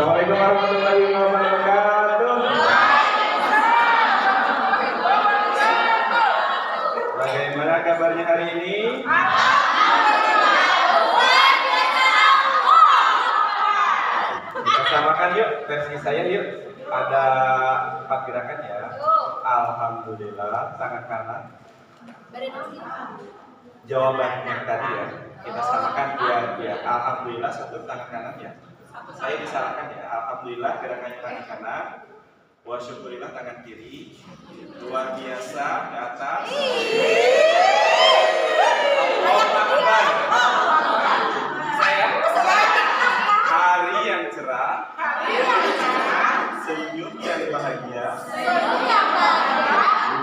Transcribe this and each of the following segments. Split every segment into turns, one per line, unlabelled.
Assalamualaikum warahmatullahi wabarakatuh. Bagaimana kabarnya hari ini? Kita samakan yuk versi saya yuk. Ada 4 gerakan ya. Alhamdulillah, tangan kanan. Jawabannya tadi ya, kita samakan biar alhamdulillah satu tangan kanan ya. Saya disalahkan ya. Alhamdulillah gerakannya tangan kanan. Wa syukurillah tangan kiri. Luar biasa ke atas. Allahu Akbar. Hari yang cerah. Senyum yang bahagia.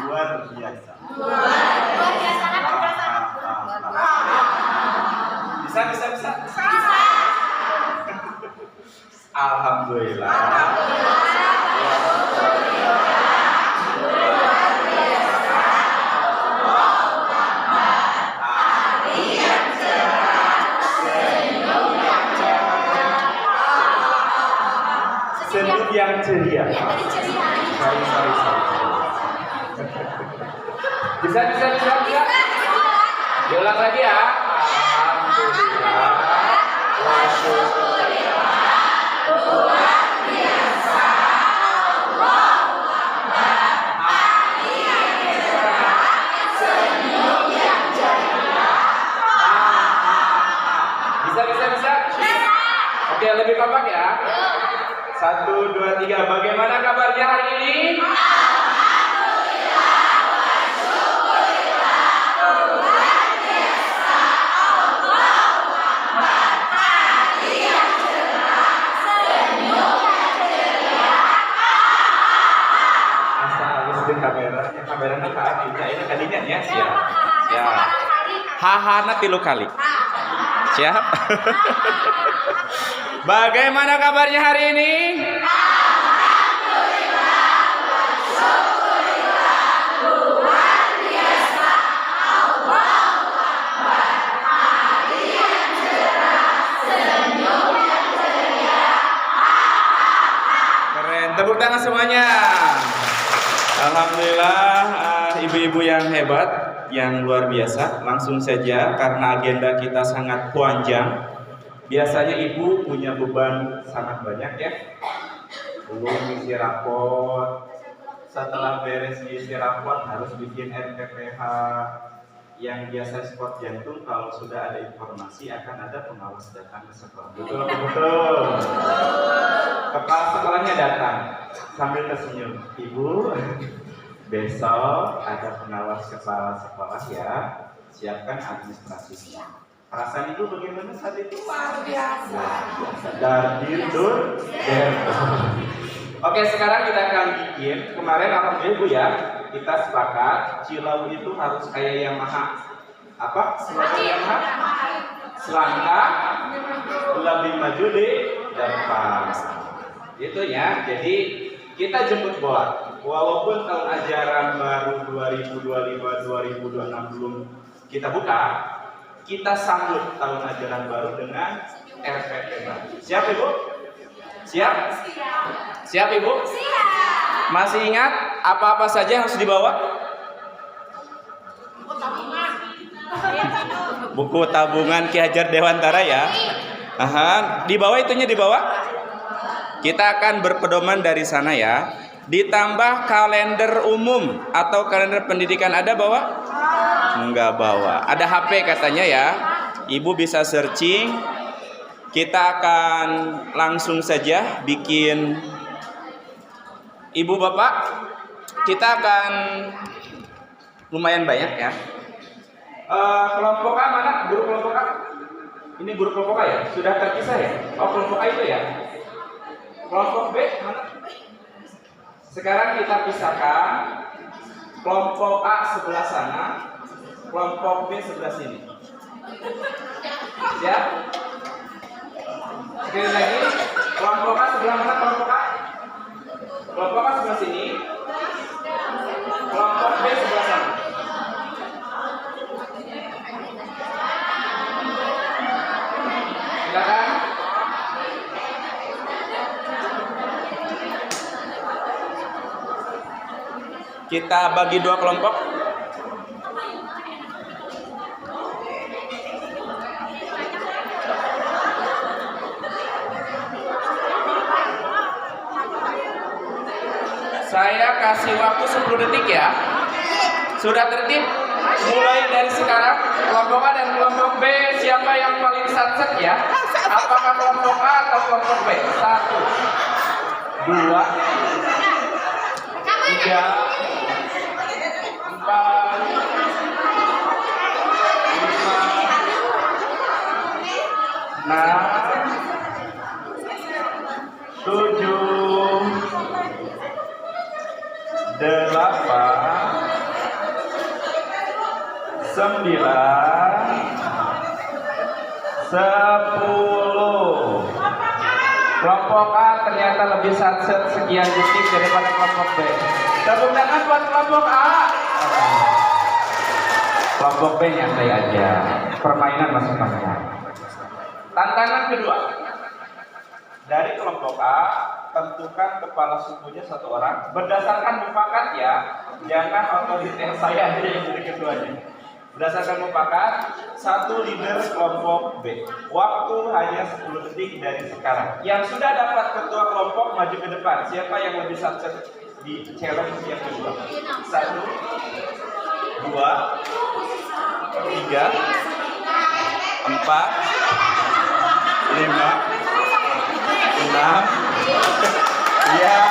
Luar biasa. Bisa. Alhamdulillah. Senyum yang ceria. Sorry. Bisa. Diulang lagi ya. Alhamdulillah. Wa syukurillah. Luar biasa. Allahu Akbar. Hari yang cerah. Senyum yang ceria. Bisa. Oke, lebih kompak ya. 1, 2, 3. Bagaimana kabarnya hari ini? Kameranya kak, ini kalinya ya, siap. Ya. Hahana 3 kali. Siap. Bagaimana kabarnya hari ini? Alhamdulillah, syukurillah, luar biasa. Allahu Akbar. Hari yang cerah, senyum yang ceria. Keren, tepuk tangan semuanya. Alhamdulillah, ibu-ibu yang hebat, yang luar biasa. Langsung saja karena agenda kita sangat panjang. Biasanya ibu punya beban sangat banyak ya. Belum ngisi rapor. Setelah beres ngisi rapor harus bikin RPPH. Yang biasa sport jantung kalau sudah ada informasi akan ada pengawas datang ke sekolah. Betul. Kepala sekolahnya datang sambil tersenyum. Ibu, besok ada pengawas kepala sekolah ya. Siapkan administrasinya. Perasaan ibu bagaimana saat itu? Luar biasa. Dardir. Oke, sekarang kita akan bikin. Kemarin alhamdulillah ibu ya, kita sepakat Cilau itu harus kayak Yamaha. Apa? Selangkah lebih maju di depan. Itu ya. Jadi kita jemput bola. Walaupun tahun ajaran baru 2025-2026 belum kita buka, kita sambut tahun ajaran baru dengan RPP baru. Siap ibu? Siap ibu? Siap. Masih ingat apa-apa saja yang harus dibawa? Buku tabungan Ki Hajar Dewantara ya. Dibawa itunya dibawa. Kita akan berpedoman dari sana ya. Ditambah kalender umum atau kalender pendidikan ada bawa? Enggak bawa. Ada HP katanya ya. Ibu bisa searching. Kita akan langsung saja bikin. Ibu bapak, kita akan lumayan banyak ya. Kelompok A mana? Guru kelompok A? Ini guru kelompok A ya? Sudah terpisah ya? Oh, kelompok A itu ya? Kelompok B mana? Sekarang kita pisahkan. Kelompok A sebelah sana, kelompok B sebelah sini. Siap? Sekali lagi, kelompok A sebelah mana? Kelompok A? Kelompok A sebelah sini, kelompok B sebelah sana. Silakan. Kita bagi dua kelompok. Saya kasih waktu 10 detik ya. Sudah tertib? Mulai dari sekarang, kelompok A dan kelompok B, siapa yang paling satset ya? Apakah kelompok A atau kelompok B? 1, 2, 3, 4, 5, 6, 7, 8, 9, 10. Kelompok A ternyata lebih satset sekian detik daripada kelompok B. Tepuk tangan buat kelompok A. Kelompok B nyantai aja. Permainan masih panjang. Tantangan kedua. Dari kelompok A, tentukan kepala sukunya satu orang berdasarkan mufakat ya. Jangan otoriter saya aja yang jadi ketuanya. Berdasarkan mufakat, satu leader kelompok B. Waktu hanya 10 detik dari sekarang. Yang sudah dapat ketua kelompok maju ke depan. Siapa yang lebih sukses di challenge yang kedua? 1, 2, 3, 4, 5, 6. Ya.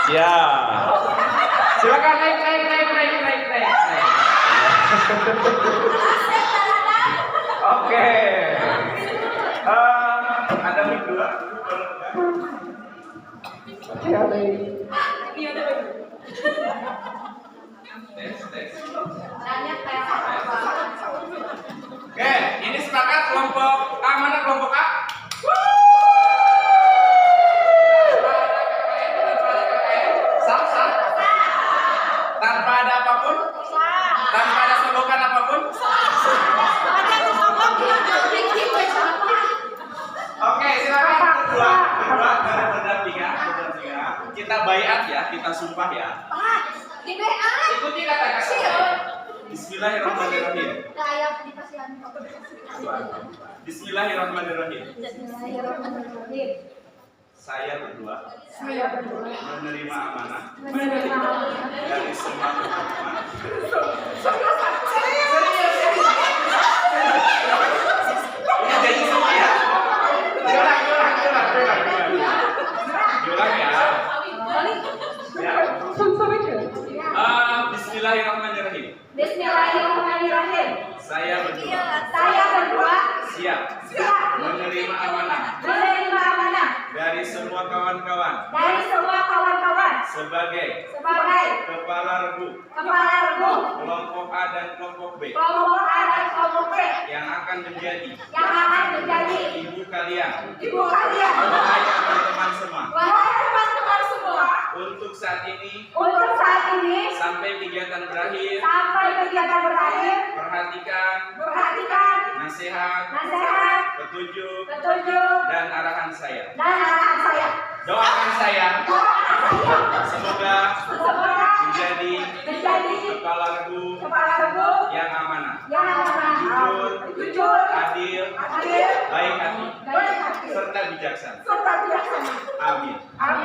Ya. Silakan naik. Oke. Ada mic 2. Oke, ini sepakat kelompok A, mana kelompok A? Sah. Tanpa ada apapun? Tanpa ada sogokan apapun? Oke, silakan berdua berdampingan. Kita baiat ya, kita sumpah ya. Ikuti kata-kata saya. Bismillahirrahmanirrahim. Bismillahirrahmanirrahim. Saya berdua menerima amanah dari semua teman-teman. Ini jadi semua ya. Diulang ya. Bismillahirrahmanirrahim. Saya berdua siap menerima amanah dari semua kawan-kawan sebagai kepala regu kelompok A dan kelompok B yang akan menjadi ibu kalian. Wahai teman-teman semua, untuk saat ini sampai kegiatan berakhir, perhatikan nasihat, petunjuk dan arahan saya. Doakan saya semoga menjadi kepala regu yang amanah, jujur, adil, baik hati, serta bijaksana. Amin.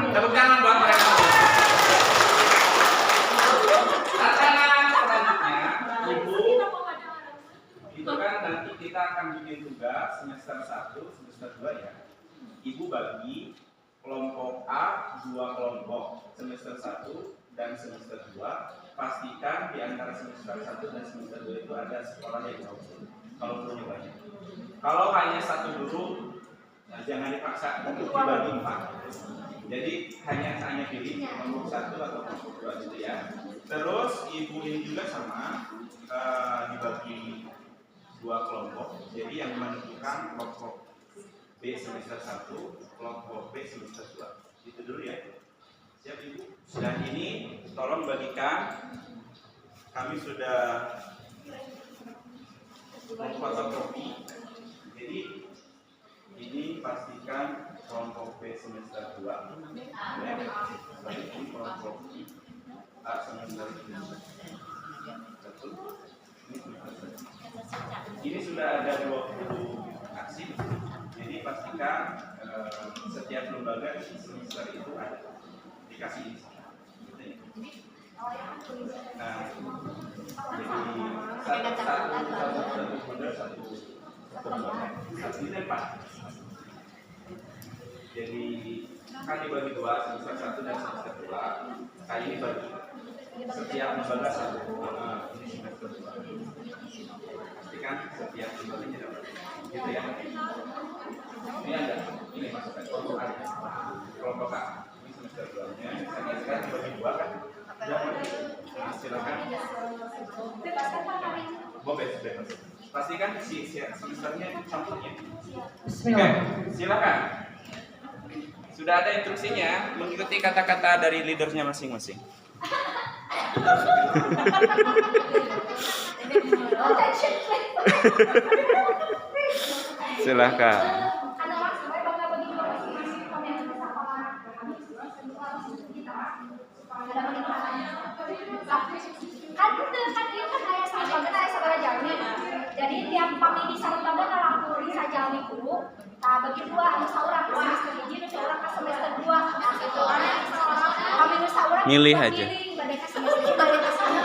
Tepuk tangan buat mereka. Tantangan selanjutnya, Ibu, itu kan nanti kita akan bikin tugas semester 1, semester 2 ya. Ibu bagi kelompok A 2 kelompok, semester 1 dan semester 2. Pastikan di antara semester 1 dan semester 2 itu ada sekolah yang bagus. Kalau perlu banyak. Kalau hanya satu guru, jangan dipaksa untuk dibagi 4. Jadi hanya pilih kelompok 1 atau kelompok 2 gitu ya. Terus ibu ini juga sama, dibagi 2 kelompok. Jadi yang menentukan kelompok B semester 1, kelompok B semester 2. Itu dulu ya. Siap Ibu? Dan ini tolong bagikan. Kami sudah memfotokopi. Jadi ini pastikan kelompok B semester 2. Ya. Ini kelompok A semester 1. Ini sudah ada 20 aksi. Jadi pastikan setiap lembaga di semester itu ada dikasih ini. Nah, jadi satu lembar. Jadi kan dibagi dua, semester 1 dan semester 2. Kayak ini bagi setiap lembaga satu. Ini semester 2. Pastikan setiap lembaganya dapat. Gitu ya. Ini ada, ini masukkan kelompok A. Kelompok A. Ini semester 2-nya. Sekarang dibagi dua kan. Nah, silakan. Bebas. Pastikan si semesternya campurnya. Oke, silakan. Sudah ada instruksinya, mengikuti kata-kata dari leadernya masing-masing. Silakan.
Jadi tiap kami bisa lembaga kalau bisa jalani dulu. Nah, bagi dua seorang ke semester 1, seorang ke semester 2. Kami seorang
milih aja.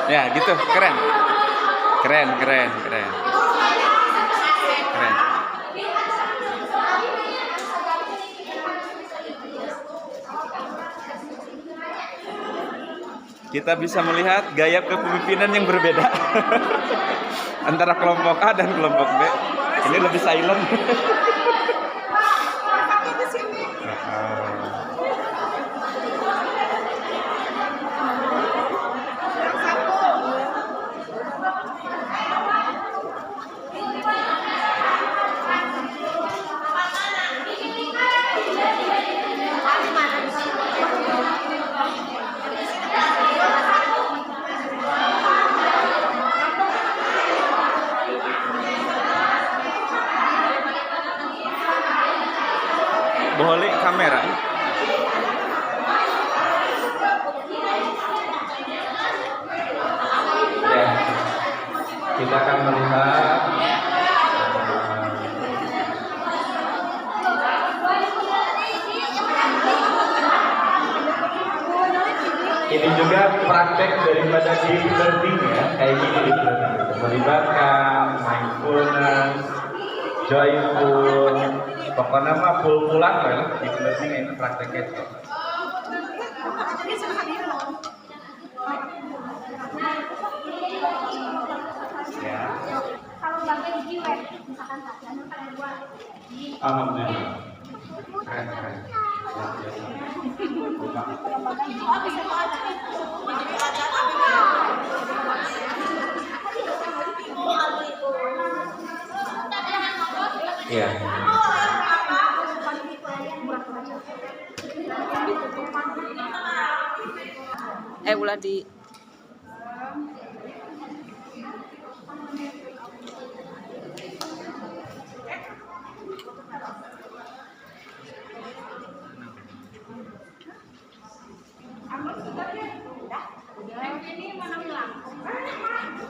Ya, gitu. Keren. Kita bisa melihat gaya kepemimpinan yang berbeda antara kelompok A dan kelompok B. Ini lebih silent. Boleh kamera. Ya, kita akan melihat ini juga praktek daripada deep learning ya, kayak gini melibatkan mindfulness, joyful, pokoknya mah full-fullan lah deep learning ini prakteknya itu. Ya.
Kalau bagi di web, misalkan saja ada dua.
Alhamdulillah. Keren. Ya.
Ulah di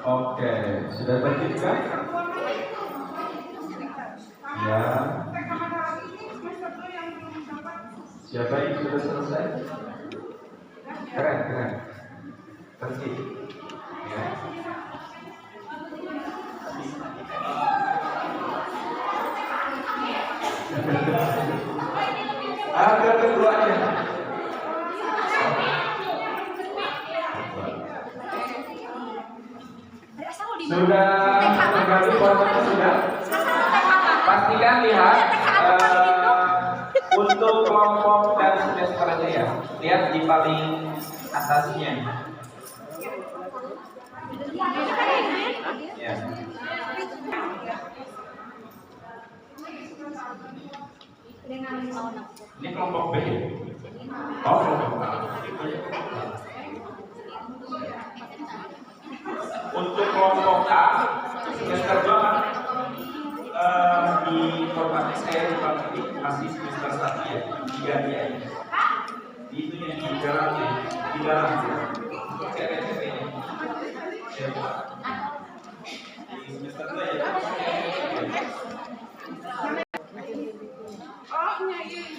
Oke, sudah tertipkan? Ya. Siapa yang sudah selesai? Keren. Tertib. Ya. Ada keduanya. Sudah menggali formatnya sudah. Pastikan lihat untuk kelompok dan semesternya ya. Lihat di paling atasnya. Ya. Ini kelompok B. Oh, kelompok A. Untuk kelompok A semester 2 di format saya lupa tadi masih semester 1 ya, 3 dia. Itu yang di dalamnya, di dalam CP-CP-nya. Di semester 2 ya.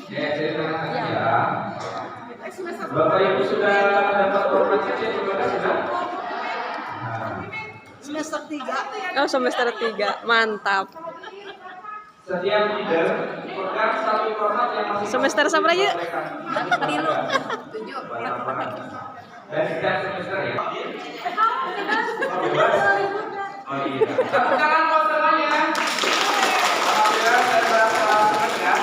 Ya, saya terangkan ya. Bapak Ibu sudah dapat format CP juga sudah?
Semester 3.
Oh, semester 3. Mantap.
Setiap leader pegang satu format yang masih
Semester sama aja.
Tilu.
7.
dan setiap semester ya. Oh, bebas? Oh iya. Tepuk tangan buat semuanya. Alhamdulillah saya merasa senang ya.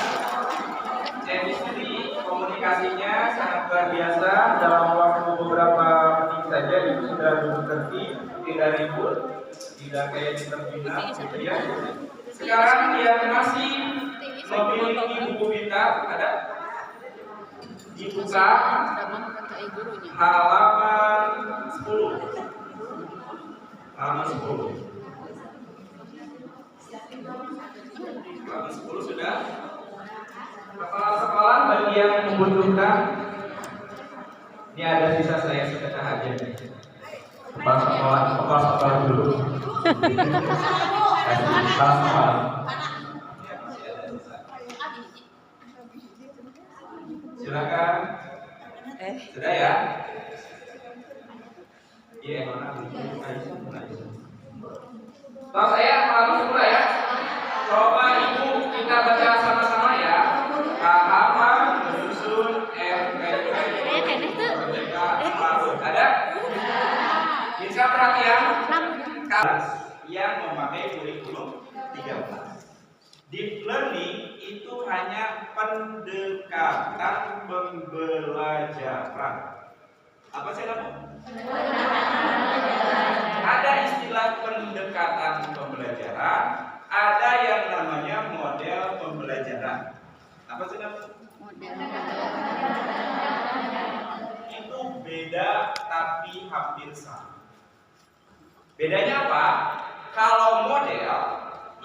Jadi sendiri komunikasinya sangat luar biasa. Dalam waktu beberapa menit saja itu sudah duduk tertib, tidak ribut, tidak kayak di terminal gitu ya. Sekarang yang masih memiliki buku pintar ada dibuka halaman 10. Halaman 10. Halaman 10 sudah. Kepala sekolah bagi yang membutuhkan. Ini ada sisa saya sedekah aja. Kepala sekolah dulu. Kepala sekolah. Silakan. Sudah ya? Iya, mana? Tahu saya halaman 10 ya. Coba Ibu kita baca sama-sama ya. Halaman menyusun RPP. Ada? Bisa perhatian? Kelas yang memakai kurikulum 13. Deep learning itu hanya pendekatan pembelajaran. Apa sih namanya? Ada istilah pendekatan pembelajaran, ada yang namanya model pembelajaran. Apa sih namanya? Itu beda tapi hampir sama. Bedanya apa? Kalau model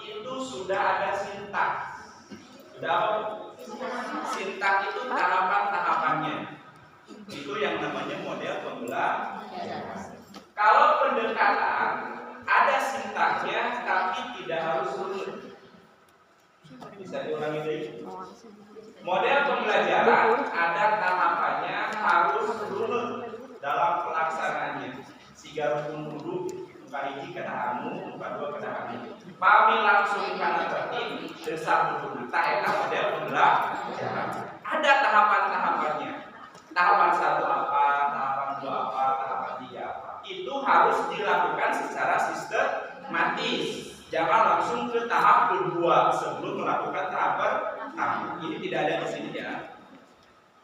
itu sudah ada sintaks. Sudah apa? Sintaks itu tahapan-tahapannya. Itu yang namanya model pembelajaran. Kalau pendekatan ada sintaksnya tapi tidak harus runut. Bisa diulangi lagi. Model pembelajaran ada tahapannya harus runut dalam pelaksanaannya. Siga rukun dulu Pariji kena anu, dua kena anu. Pami langsung karena tertib satu dulu. Tak enak model pembelajaran. Ada tahapan-tahapannya. Tahapan 1 apa, tahapan 2 apa, tahapan 3 apa. Itu harus dilakukan secara sistematis. Jangan langsung ke tahap kedua sebelum melakukan tahap pertama. Ini tidak ada di sini ya.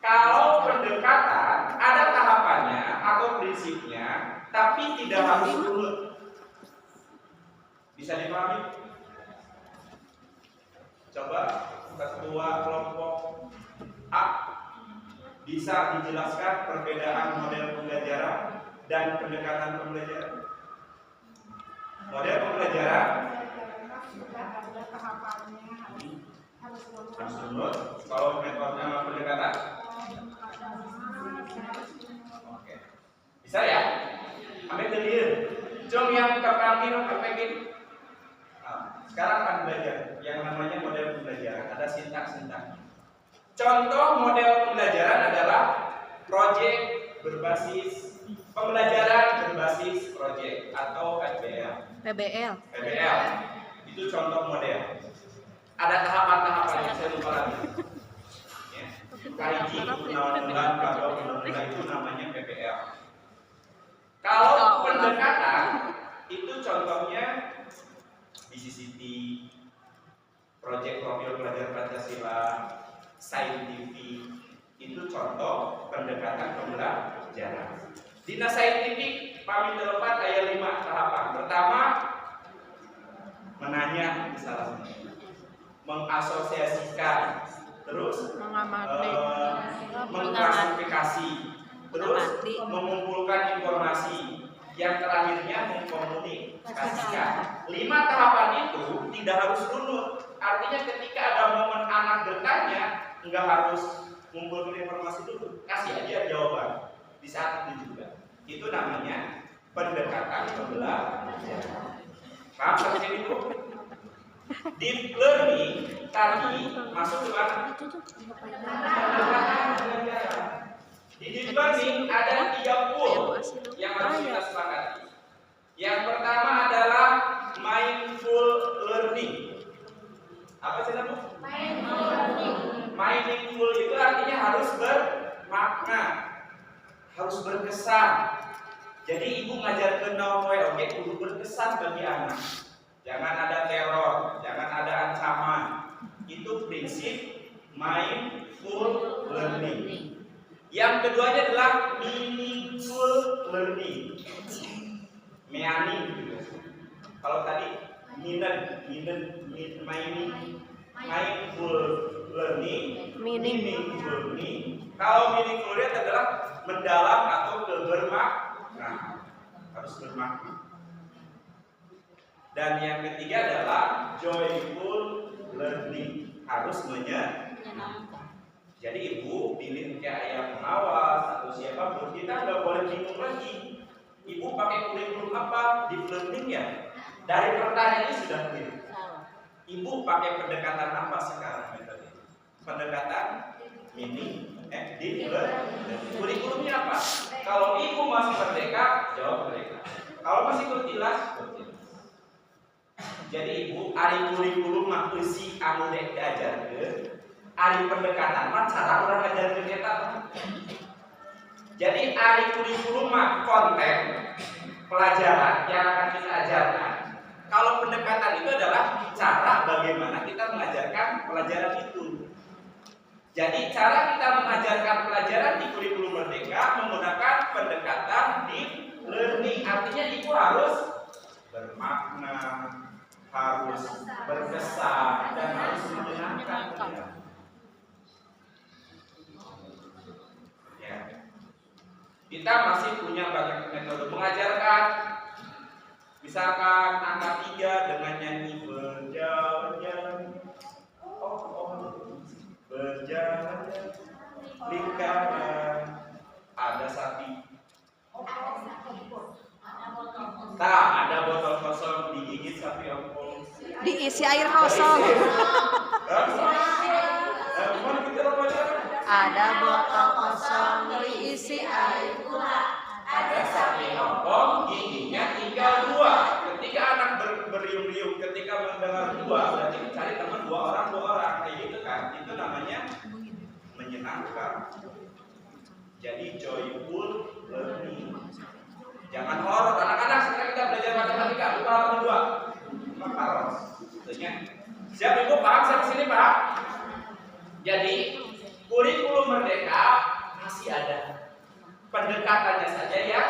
Kalau pendekatan ada tahapannya atau prinsipnya, tapi tidak harus runut. Bisa dipahami? Coba ketua kelompok A bisa dijelaskan perbedaan model pembelajaran dan pendekatan pembelajaran. Model pembelajaran harus runut. Kalau metode pendekatan, oke. Bisa ya? Ambil clear. Jom yang kepanggil kepengin. Sekarang akan belajar yang namanya model pembelajaran. Ada sintaks-sintaks. Contoh model pembelajaran adalah proyek berbasis pembelajaran berbasis proyek atau
PBL.
PBL. Itu contoh model. Ada tahapan-tahapannya, saya lupa lagi. Ya. Kaji undang-undang atau undang-undang itu namanya PBL. Kalau pendekatan itu contohnya BCCT, proyek profil pelajar Pancasila, saintifik, itu contoh pendekatan pembelajaran. Dinas saintifik pamit terlepas ada 5 tahapan. Pertama, menanya misalnya, mengasosiasikan, terus mengklasifikasi, terus mengumpulkan informasi, yang terakhirnya mengkomunikasikan. 5 tahapan itu tidak harus runut. Artinya ketika ada momen anak bertanya, nggak harus ngumpulin informasi dulu, kasih aja jawaban di saat itu juga. Itu namanya pendekatan pembelajaran. Paham sampai sini Bu? Deep learning tadi masuk ke mana? Di deep learning ada 3 pool yang harus kita sepakati. Yang pertama adalah mindful learning. Apa sih Bu?
Mindful learning.
Mindful itu artinya harus bermakna, harus berkesan. Jadi ibu ngajar ke oke kudu berkesan bagi anak. Jangan ada teror, jangan ada ancaman. Itu prinsip mindful learning. Yang keduanya adalah meaningful learning. Meaning gitu. Kalau tadi mindful learning, meaningful learning. Kalau meaningful learning adalah mendalam atau bermakna, harus bermakna. Dan yang ketiga adalah joyful learning, harus menyenangkan. Jadi ibu pilih kayak ayah pengawas atau siapapun, kita nggak boleh bingung lagi. Ibu pakai kurikulum apa? Deep learning ya. Dari pertanyaan ini sudah clear. Ibu pakai pendekatan apa sekarang metode? Pendekatan deep learning. Kurikulumnya apa? Kalau ibu masih merdeka, jawab merdeka. Kalau masih kuntilas, kuntilas. Jadi ibu ari kurikulum mah eusi anu dek diajarkeun, ari pendekatan mah cara urang ngajarkeun eta. Jadi ari kurikulum mah konten pelajaran yang akan kita ajarkan. Kalau pendekatan itu adalah cara bagaimana kita mengajarkan pelajaran itu. Jadi cara kita mengajarkan pelajaran di kurikulum merdeka menggunakan pendekatan deep learning. Artinya ibu harus bermakna, harus berkesan, dan harus menyenangkan. Ya. Kita masih punya banyak metode mengajarkan. Misalkan angka 3 dengan nyanyi berjalan, berjalan, lingkaran, ada sapi. Tak, ada botol kosong digigit sapi ompong.
Diisi air kosong. Ada botol kosong diisi air pula.
Ada sapi ompong, giginya tinggal 2. Ketika anak beriung-riung, ketika mendengar 2, berarti mencari teman 2 orang, kayak gitu kan? Itu namanya menyenangkan. Jadi joyful learning. Jangan horor, anak-anak sekarang kita belajar matematika, lupa halaman 2. Makaros. Tentunya. Siap ibu paham sampai sini Pak? Jadi kurikulum merdeka masih ada. Pendekatannya saja ya.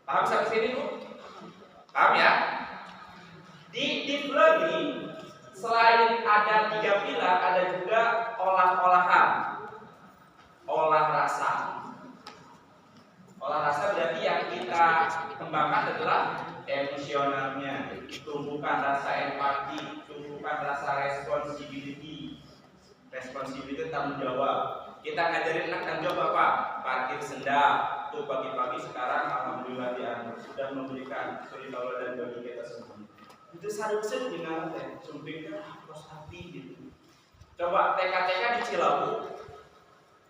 Paham sampai sini Bu? Paham ya? Di deep learning selain ada 3 pilar, ada juga olah-olahan, olah rasa. Olah rasa berarti yang kita kembangkan adalah emosionalnya, tumbuhkan rasa empati, tumbuhkan rasa responsibility. Responsibility tanggung jawab. Kita ngajarin anak tanggung jawab apa? Parkir senda. Tuh pagi-pagi sekarang alhamdulillah dia sudah memberikan suri taula dan bagi kita semua. Itu sareuseun dengan teh, sumpingnya kos api gitu. Coba TK-TK di Cilawu,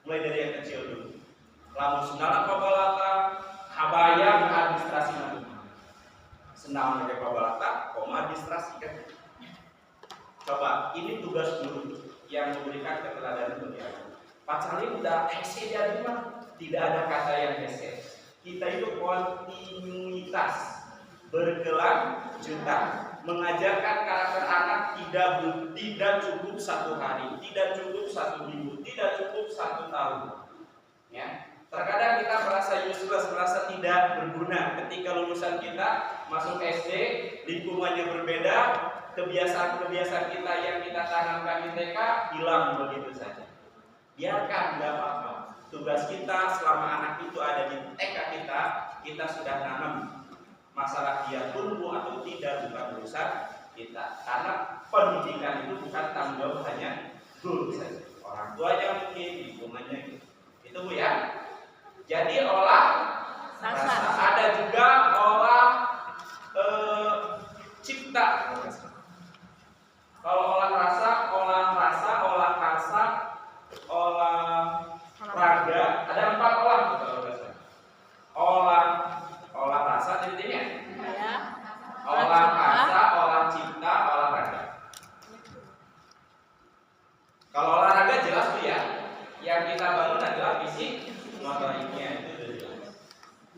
mulai dari yang kecil dulu. Lamun sundalan pabalata, habayang administrasi nanti. Senang pakai pabalata, koma administrasi kan. Coba ini tugas guru yang memberikan keteladanan bagi anak. Pak Salim udah hese dari rumah, tidak ada kata yang hese. Kita itu kontinuitas, berkelanjutan, mengajarkan karakter anak tidak cukup 1 hari, tidak cukup 1 minggu, tidak cukup 1 tahun. Ya, terkadang kita merasa useless, merasa tidak berguna ketika lulusan kita masuk SD, lingkungannya berbeda, kebiasaan-kebiasaan kita yang kita tanamkan di TK hilang begitu saja. Biarkan, nggak apa-apa. Tugas kita selama anak itu ada di TK kita kita sudah tanam. Masalah dia tumbuh atau tidak bukan urusan kita, karena pendidikan itu bukan tanggung jawab hanya guru saja, orang tuanya mungkin, lingkungannya gitu. Itu Bu ya. Jadi olah rasa. Ada juga olah cipta. Kalau olah rasa, olah karsa, olah raga, ada 4 olah gitu kalau rasa. Olah rasa intinya.
Ya.
Olah rasa, olah cipta, olah raga. Kalau olahraga jelas tuh ya, yang kita bangun adalah fisik motoriknya itu jelas.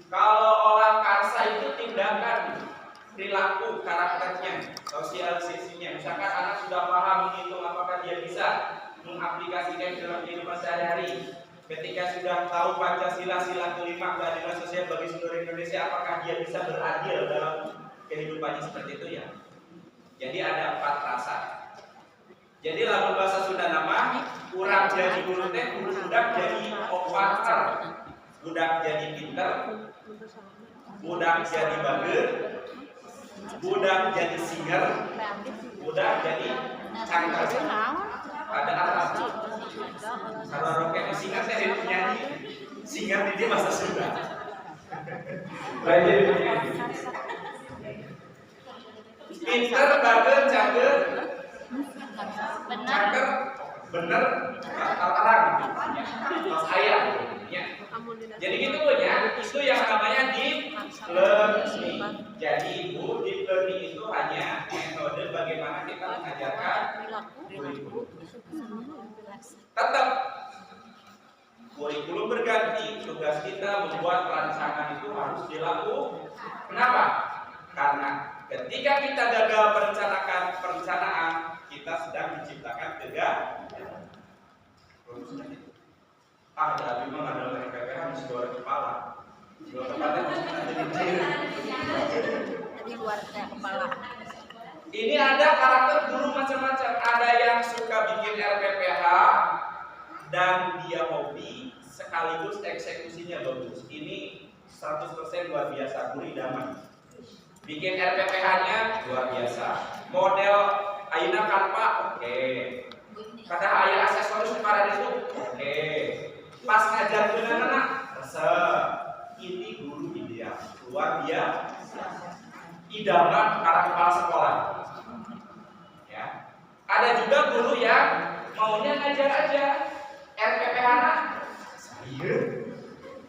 Kalau olah karsa itu tindakan, perilaku, karakternya, sosialisasinya. Misalkan anak sudah paham menghitung, apakah dia bisa mengaplikasikan dalam kehidupan sehari-hari. Ketika sudah tahu Pancasila, sila kelima keadilan sosial bagi seluruh Indonesia, apakah dia bisa beradil dalam kehidupannya seperti itu ya? Jadi ada 4 rasa. Jadi lamun bahasa Sunda nama urang jadi guru teh budak jadi opater, budak jadi pinter, budak jadi bager, budak jadi singer, budak jadi cangkar. Ada apa? Kalau roket singer teh jadi penyanyi, singer di dia bahasa Sunda. Lain jadi penyanyi. Pinter, bager, cager, cangker, bener, terang, mas ayam, ya. Jadi gitu punya, itu yang namanya deep learning. Jadi Ibu, deep learning itu hanya metode bagaimana kita mengajarkan kurikulum. Tetap kurikulum berganti, tugas kita membuat rancangan itu harus dilakukan. Kenapa? Karena ketika kita gagal merencanakan perencanaan, kita sedang menciptakan kegagalan. Ada memang ada RPPH mesti goreng kepala. Dua tempatnya
Jadi luar kepala.
Ini ada karakter guru macam-macam. Ada yang suka bikin RPPH dan dia hobi sekaligus eksekusinya bagus. Ini 100% luar biasa, guru idaman. Bikin RPPH-nya luar biasa. Model ayeuna Canva, oke. Kata aya aksesoris pada itu, oke. Pas ngajar anak-anak, resep. Ini guru ideal, luar biasa. Idaman para kepala sekolah. Ya. Ada juga guru yang maunya ngajar aja. RPPH-na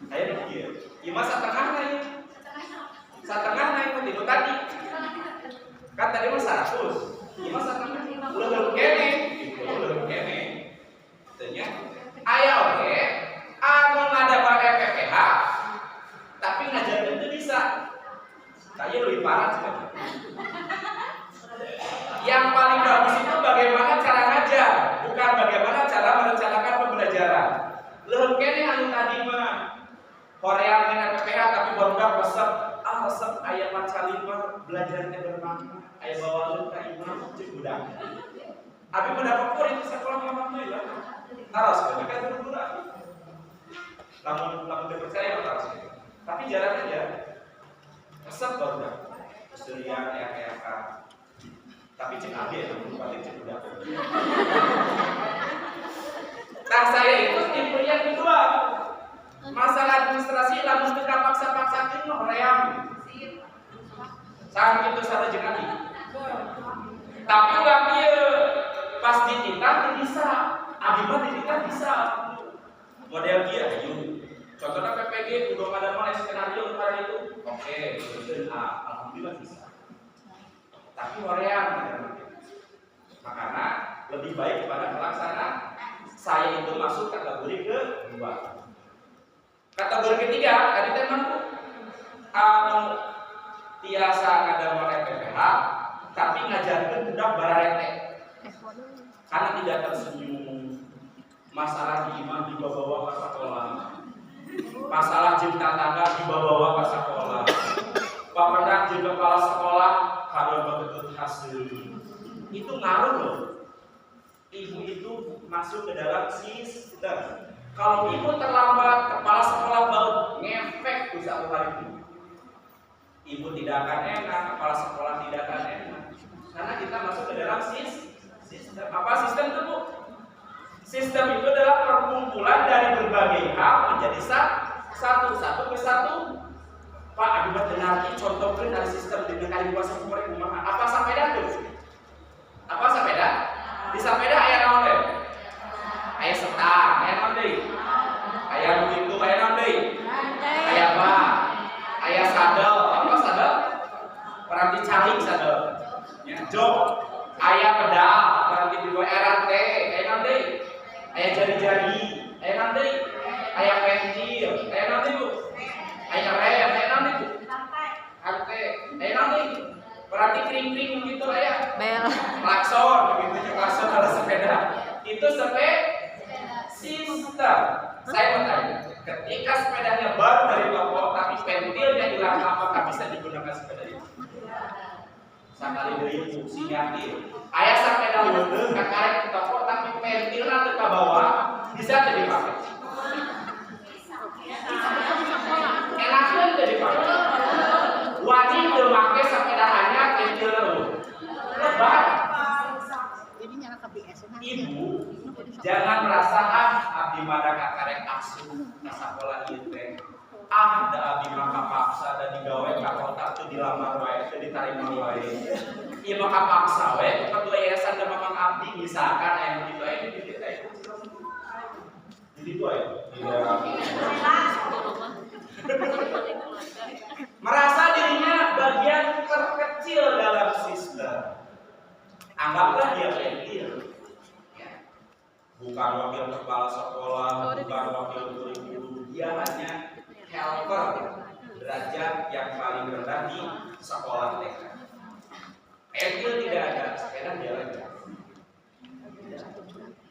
saya begini. Ima setengah nih. Setengah naik itu tadi. Kan tadi mah 100. Ima setengah. Udah kene. Udah kene. Tanya, aya oke. Anu ngadapal RPPH. Tapi ngajarin itu bisa. Kayaknya lebih parah sih. Yang paling bagus itu bagaimana cara ngajar, bukan bagaimana cara merencanakan pembelajaran. Leuh kene anu tadi mah Korea dengan RPPH tapi barudak resep, resep aya macalimah belajarnya bermakna, aya bawakeun ka imam cek budak. Abi mendapat kur itu sekolah alhamdulillah. Taros kan guru-guru. Lamun dipercaya taros. Tapi jarang aja. Resep barudak. Keserian ya. Tapi cek abi ya, paling cek budak. Nah saya itu tipe yang kedua. Masalah administrasi lamun teu kapaksa-paksakeun mah hoream. Saat itu sada jeung abi. Tapi ulah ieu pas dititah bisa. Abi mah dititah bisa. Model kieu ayo. Contohnya PPG kudu ngadamel skenario kemarin itu. Oke, betul. Alhamdulillah bisa. Tapi hoream. Makanya lebih baik kepada pelaksana. Saya itu masuk kategori kedua. Kategori ketiga, tadi teman tiasa ngadamel RPPH, tapi ngajarkeun budak bararete. Karena tidak tersenyum, masalah di imam dibawa ke sekolah, masalah jeung tetangga dibawa ke sekolah, pamandak jeung kepala sekolah kada begetut hasil. Itu ngaruh loh. Ibu itu masuk ke dalam sistem. Kalau ibu terlambat, kepala sekolah baru ngefek di satu hari itu. Ibu tidak akan enak, kepala sekolah tidak akan enak. Karena kita masuk ke dalam sistem. Apa sistem itu, Bu? Sistem itu adalah perkumpulan dari berbagai hal menjadi satu kesatu. Pak, akibat dengar contohkan dari sistem di negara kuasa kumpulnya kumaha. Apa sepeda tuh? Apa sepeda? Di sepeda aya naon teh? Aya setang, aya naon deui? Aya begitu, aya naon deui? Aya bak, aya sadel. Apa sadel? Peranti caling sadel. Ya, jok. Aya pedal, peranti dibawa rantai, aya naon deui? Aya jari-jari, aya naon deui? Aya pentil, aya naon deui, Bu? Aya rem, aya naon deui, Bu? Rantai, aya naon deui? Berarti kring-kring gitu aya.
Bel.
Klakson, begitu klakson ada sepeda. Itu sistem. Saya mau tanya, ketika sepedanya baru dari toko tapi pentilnya hilang, apakah bisa digunakan sepeda itu? Sakali deui fungsi yakin. Aya sepeda leungeung kakarek di toko tapi pentilna teu ka bawah, bisa teu dipakai? Enakeun teu dipakai? Wani teu make sepeda hanya pentil leungeung. Lebar. Ibu jangan merasa abdi mah kakarek asuh ka sakola ieu teh. Da abdi mah kapaksa da digawe ka kota teu dilamar wae, teu ditarima wae. Ieu mah kapaksa we, ketua yayasan da mamang abdi misalkan aya begitu aya di titik aya. Jadi itu aya. Merasa dirinya bagian terkecil dalam sistem. Anggaplah dia pentil. Bukan wakil kepala sekolah, bukan wakil guru, dia hanya helper derajat yang paling rendah di sekolah TK. Pentil tidak ada, sepeda dia lagi.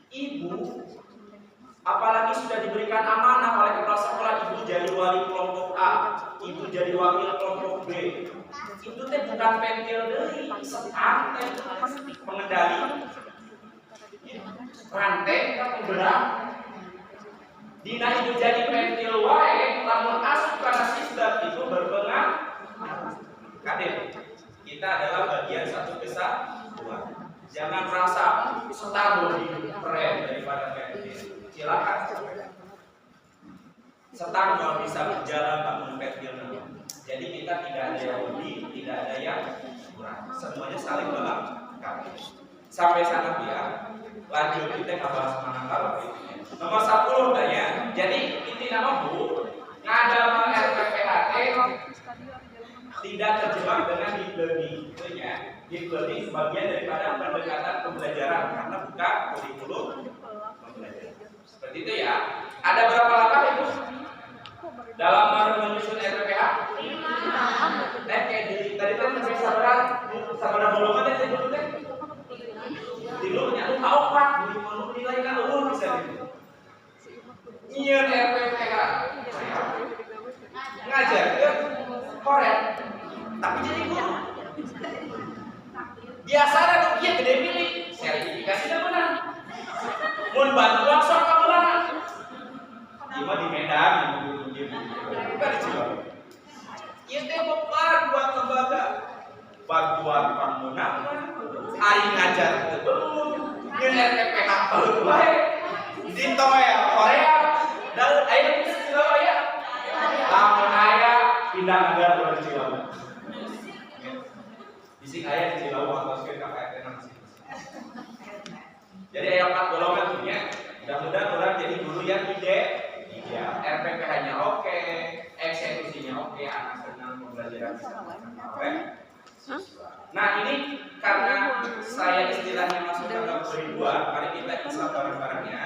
Ibu, apalagi sudah diberikan amanah oleh kepala sekolah, ibu jadi wali kelompok A, ibu jadi wakil kelompok B. Itu teh bukan pentil deui, setang teh pengendali. Rantai kamu berat. Dina ibu jadi pentil wae, lamun asup karena sistem itu berpengaruh. Kadek, kita adalah bagian satu kesatuan. Jangan merasa setangguh hidup keren daripada pentil. Silakan. Setang kalau bisa berjalan namun pentil. Jadi kita tidak ada yang lebih, tidak ada yang kurang. Semuanya saling melengkapi. Sampai sana ya. Lanjut kita bahas mana kalau nomor 10 tanya. Jadi inti nama Bu, ngadama RPPHT tidak terjebak dengan deep learning. Tentunya deep learning sebagian daripada pendekatan pembelajaran karena bukan kurikulum pembelajaran. Seperti itu ya. Ada berapa langkah Ibu dalam menyusun RPPH? 5. Kayak tadi kan sampai sabaran golongan teh dulu teh. Dilunya lu tahu Pak, lu nilai kan lu bisa gitu. Nyian RPPH. Ngajar ke Korea. Tapi jadi guru. Biasanya tuh dia gede pilih, sertifikasinya benar. Mun bantuan sok kamulan. Cuma di Medan gitu. Bukan di Cirebon. Ieu teh beban buat lembaga. Bantuan pangmunang, ari ngajar teu nyeun RPPH bae bae. Di Korea dan aya di Surabaya. Lamun aya pindah negara ke Cirebon. Bising aya di Cirebon atau ke KPT masih. Jadi aya 4 golongan tuh ya. Mudah-mudahan orang jadi guru yang ideal. RPPH-nya oke, eksekusinya oke, anak senang pembelajaran oke. Nah ini karena saya istilahnya masuk ke kategori 2, mari kita isap bareng-barengnya.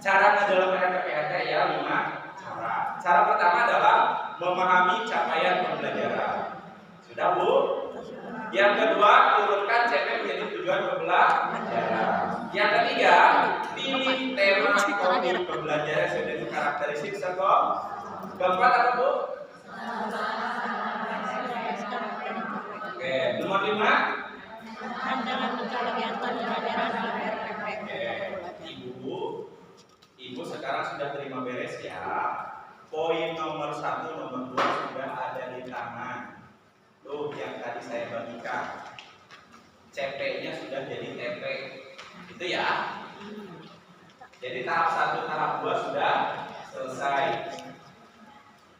Cara dalam RPPHT ya 5 cara. Cara pertama adalah memahami capaian pembelajaran. Sudah Bu? Yang kedua, urutkan CP menjadi tujuan pembelajaran. Yang ketiga, pilih tema topik pembelajaran sesuai dengan karakteristik sekolah. Keempat apa Bu? Oke, nomor 5. Ibu sekarang sudah terima beres ya. Poin nomor 1, nomor 2 sudah ada di tangan. tuh yang tadi saya bagikan. CP-nya sudah jadi TP. Itu ya. Jadi tahap 1, tahap 2 sudah selesai.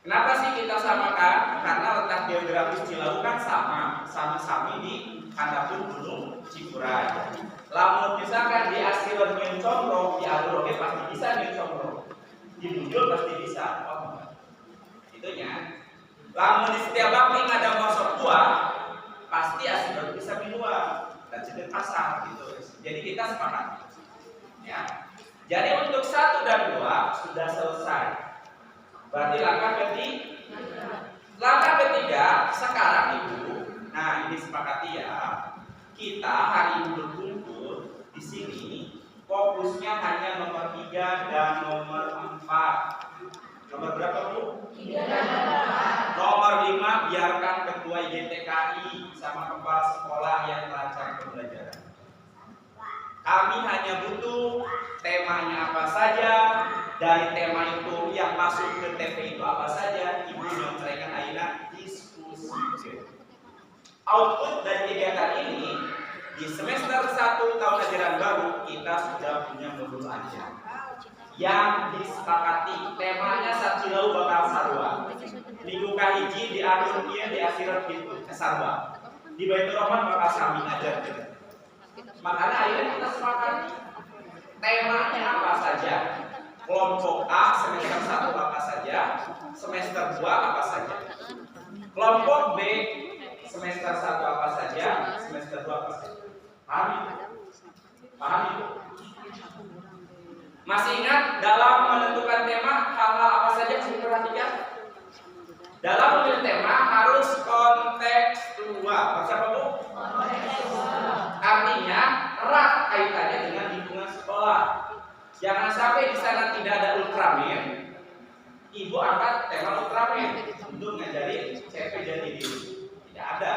Kenapa sih kita samakan? Karena letak geografis Cilawu kan sama-sama di handapun Gunung Cikuray. Lamun misalkan di Asiron Nyeun Comro, di Alur oke pasti bisa Nyeun Comro. Di Bujul pasti bisa. Oh, itunya. Lamun di setiap bakling ada mosok buah, pasti Asiron bisa minua dan jadi pasar gitu. Jadi kita sepakat. Ya. Jadi untuk 1 dan 2 sudah selesai. Berarti langkah ketiga. Langkah ketiga sekarang Ibu. Nah, ini sepakati ya. Kita hari ini berkumpul di sini fokusnya hanya nomor 3 dan nomor 4. Nomor berapa, Bu?
3 dan 4.
Nomor 5 biarkan ketua IGTKI sama kepala sekolah yang merancang pembelajaran. Kami hanya butuh temanya apa saja, dari tema itu yang masuk ke TP itu apa saja, Ibu yang mereka akhirnya diskusi. Output dari kegiatan ini di semester 1 tahun ajaran baru kita sudah punya modul ajar yang disepakati temanya Cilawu bakal sarua. Minggu kahiji di Alur ieu di Asirat gitu sarua. Di Baitur Rahman bakal sami ajar kita. Makanya akhirnya kita sepakat temanya apa saja. Kelompok A semester 1 apa saja, semester 2 apa saja. Kelompok B semester 1 apa saja, semester 2 apa saja. Paham itu? Paham itu? Masih ingat dalam menentukan tema hal-hal apa saja yang harus diperhatikan? Dalam memilih tema harus kontekstual. Siapa, Bu? Artinya erat kaitannya dengan lingkungan sekolah. Jangan sampai di sana tidak ada Ultraman. Ibu angkat tema Ultraman untuk ngajari CP jadi diri. Tidak ada.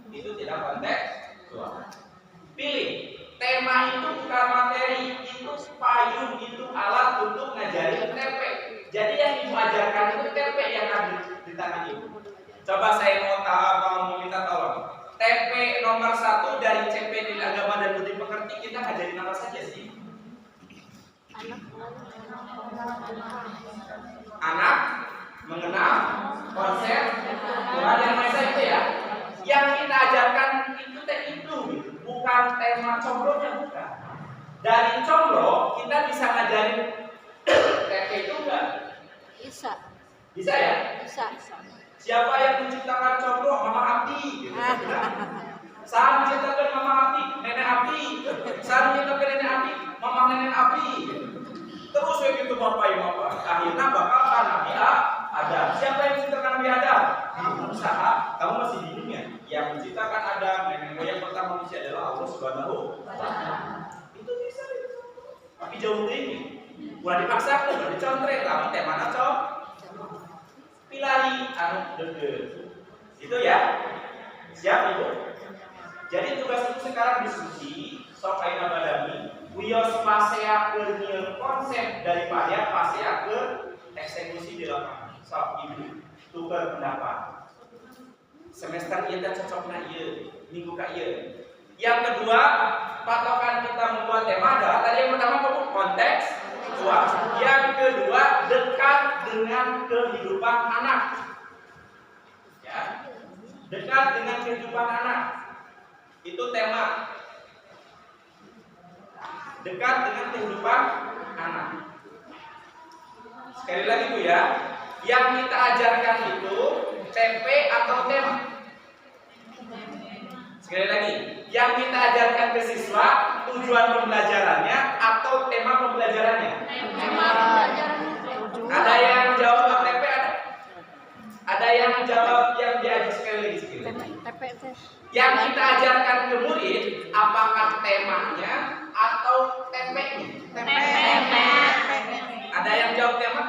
Itu tidak kontekstual. Pilih tema itu bukan materi, itu payung, itu alat untuk ngajarin TP. Jadi yang ibu ajarkan itu TP yang ada di tangan ibu. Coba saya mau minta tolong. TP nomor 1 dari CP di Agama dan Budi Pekerti kita ngajarin apa saja sih? Anak mengenal konsep Tuhan yang Maha Esa itu ya. Yang kita ajarkan itu bukan tema combronya, bukan. Dari combro kita bisa ngajarin TP itu enggak?
Bisa.
Bisa ya?
Bisa.
Siapa yang menciptakan combro? Mama Abdi gitu. Saat menciptakan Mama Abdi, Nenek Abdi. Saat menciptakan Nenek Abdi, Mama Nenek Abdi. Terus begitu Bapak Ibu, akhirnya bakal Nabi Adam. Siapa yang menciptakan Nabi Adam? Berusaha. Kamu masih bingung ya? Yang menciptakan Adam, nenek moyang pertama manusia adalah Allah Subhanahu wa Ta'ala. Itu bisa. Tapi jauh ini. Udah dipaksa, udah dicontrek, tapi temanya cok. Pilari anu deket. Itu ya. Siap Ibu? Jadi tugas itu sekarang diskusi sok aina badami wios pasea ke konsep daripada pasea ke eksekusi di lapangan. Sok Ibu tukar pendapat. Semester ieu teh cocokna ieu, minggu ka ieu. Yang kedua, patokan kita membuat tema adalah tadi yang pertama konteks tua. Yang kedua, dekat dengan kehidupan anak. Ya. Dekat dengan kehidupan anak. Itu tema. Dekat dengan kehidupan anak. Sekali lagi Bu ya, yang kita ajarkan itu TP atau tema? Sekali lagi, yang kita ajarkan ke siswa tujuan pembelajarannya atau tema pembelajarannya?
Tema pembelajarannya.
Ada yang jawab TP ada? Ada yang jawab yang diajar sekali lagi sekali.
TP.
Yang kita ajarkan ke murid apakah temanya atau TP-nya?
TP.
Ada yang jawab tema?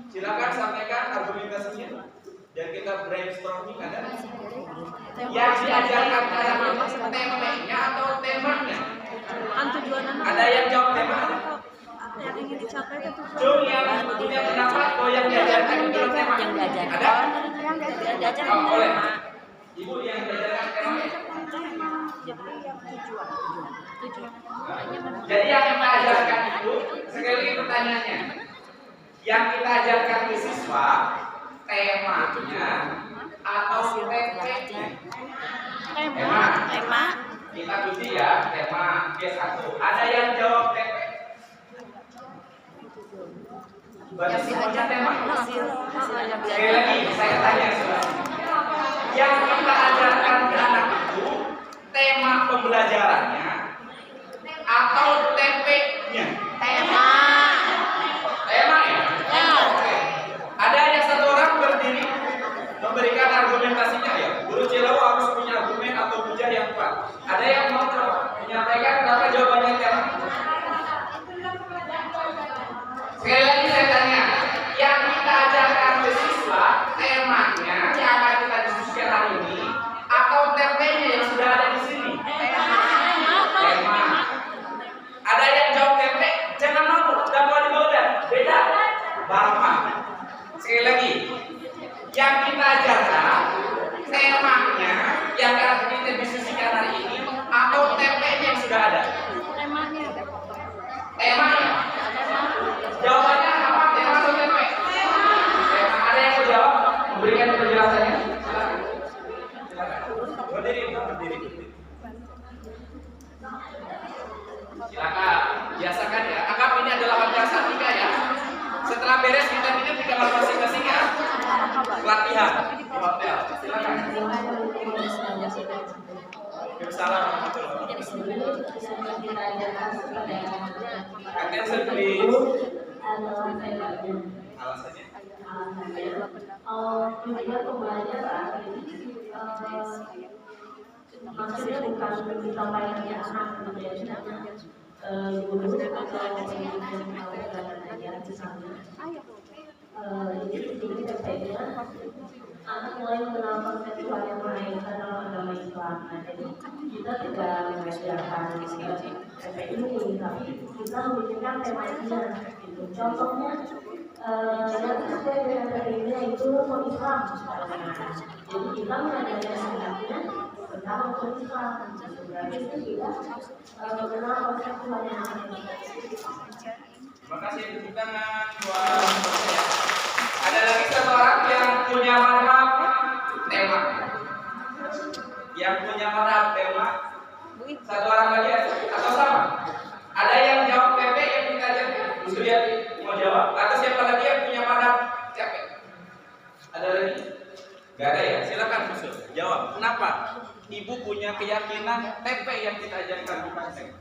Silakan sampaikan argumentasinya. Dan kita brainstorming ada. Yang diajarkan ke TP-nya atau temanya?
Tujuan anak.
Ada yang jawab tema?
Yang ingin dicapai itu
Jom yang punya pendapat bahwa yang diajarkan itu tema.
Yang diajarkan.
Ada?
Yang diajarkan
Oh, boleh. Ibu yang diajarkan tema. Jadi yang kita ajarkan itu, sekali lagi pertanyaannya, yang kita ajarkan ke siswa temanya atau TP-nya? Tema. Kita uji ya, tema G1. Ada yang jawab TP? Berarti semuanya tema. Sekali lagi saya tanya yang kita ajarkan ke anak itu tema pembelajarannya atau TP-nya?
Tema.
Tema ya? Oke. Ada yang satu orang berdiri memberikan argumentasinya ya. Guru Cilawu harus punya argumen atau hujah yang kuat. Ada yang mau coba menyampaikan kenapa jawabannya tema? Sekali lagi saya tanya, yang kita ajarkan ke siswa temanya yang akan kita diskusikan hari ini atau TP-nya yang sudah ada di sini? Tema. Ada yang jawab TP? Jangan malu, jangan digoda. Beda. Bapak. Sekali lagi, yang kita ajarkan temanya yang akan kita diskusikan hari ini atau TP-nya yang sudah ada? Temanya. Jawabannya apa? Tema atau TP? Tema. Ada yang mau jawab? Memberikan penjelasannya? Silakan. Berdiri. Silakan. Biasakan ya. Anggap ini adalah wawancara 3 ya. Setelah beres kita minum di kamar masing-masing ya. Latihan. Silakan. Waalaikumsalam warahmatullahi wabarakatuh. Attention please. Alasannya?
Tujuan pembelajaran maksudnya bukan disampaikan ke anak menjadi guru atau belajar di sana. Jadi sedikit berbeda. Anak mulai mengenal konsep Tuhan yang Maha Esa dalam agama Islam. Nah, jadi kita tidak mengajarkan TP ini, tapi kita memberikan temanya. Gitu. Contohnya, nanti sesuai dengan TP-nya itu rukun Islam. Jadi kita mengajarkan anaknya tentang rukun Islam. Berarti itu juga mengenal konsep Tuhan yang Maha Esa.
Terima kasih tepuk tangan buat saya. Ada lagi satu orang yang punya madhab tema. Yang punya madhab tema. Satu orang lagi atau sama? Ada yang jawab TP yang kita ajarkan? Bu Suryati mau jawab. Atau siapa lagi yang punya madhab TP? Ada lagi? Gak ada ya? Silakan Bu Sur, jawab. Kenapa? Ibu punya keyakinan TP yang kita ajarkan bukan TP.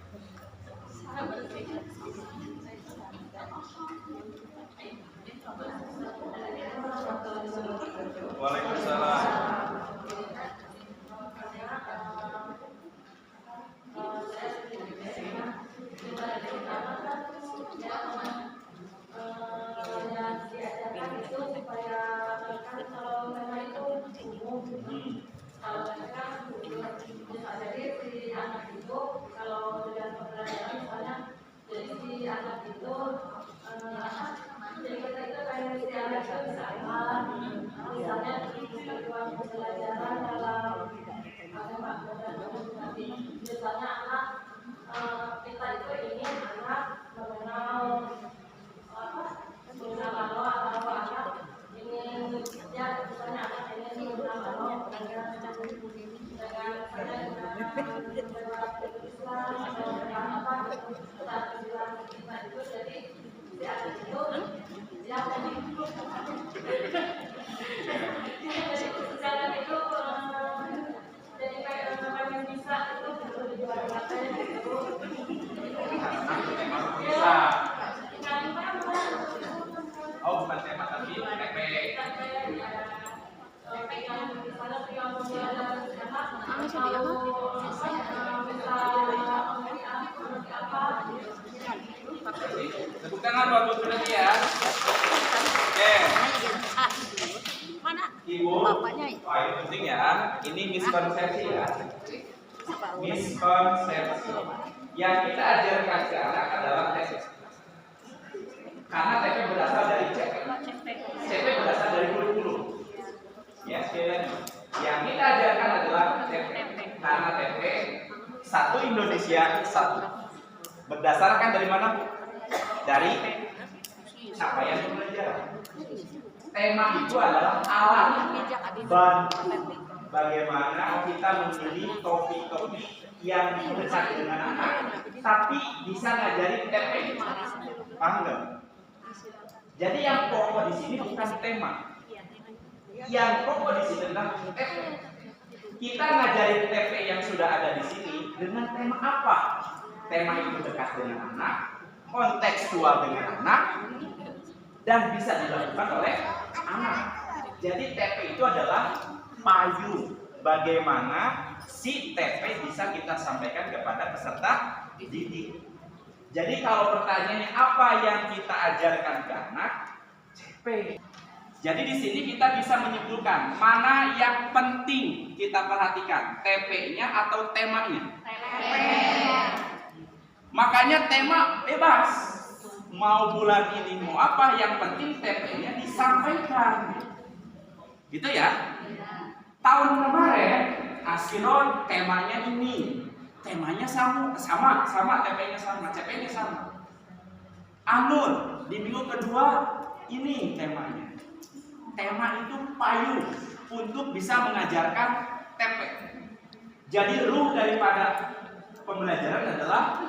Waalaikumsalam.
Misalnya anak kita itu ingin anak mengenal kalau atau anak ingin ya misalnya anak ingin mengenal kalau dengan Islam atau dengan apa saat Islam kita itu jadi dia itu dia sekarang itu jadi kayak namanya bisa itu
Bisa. Oh, bukan tema tapi TP. Tepuk tangan buat Bu Suryati ya. Oke. Ibu, wah ini penting ya. Ini miskonsepsi ya. Miskonsepsi. Yang kita ajarkan ke anak adalah tesis. Karena TP berasal dari CP. CP berasal dari kurikulum. Ya, sekali lagi. Yang kita ajarkan Berdasarkan dari mana, Bu? Dari capaian pembelajaran. Tema itu adalah alat bantu bagaimana kita memilih topik-topik yang dekat dengan anak, tapi bisa ngajarin TP. Paham nggak? Jadi yang pokok di sini bukan tema. Yang pokok di sini adalah TP. Kita ngajarin TP yang sudah ada di sini dengan tema apa? Tema itu dekat dengan anak, kontekstual dengan anak, dan bisa dilakukan oleh anak. Jadi TP itu adalah payung bagaimana si TP bisa kita sampaikan kepada peserta didik. Jadi kalau pertanyaannya apa yang kita ajarkan ke anak, TP. Jadi di sini kita bisa menyimpulkan mana yang penting kita perhatikan, TP-nya atau temanya. Makanya tema bebas. Mau bulan ini mau apa, yang penting TP-nya disampaikan. Gitu ya. Tahun kemarin Askiron temanya ini. Temanya sama, TP-nya sama, CP-nya sama. Anur di minggu kedua ini temanya. Tema itu payung untuk bisa mengajarkan TP. Jadi ruh daripada pembelajaran adalah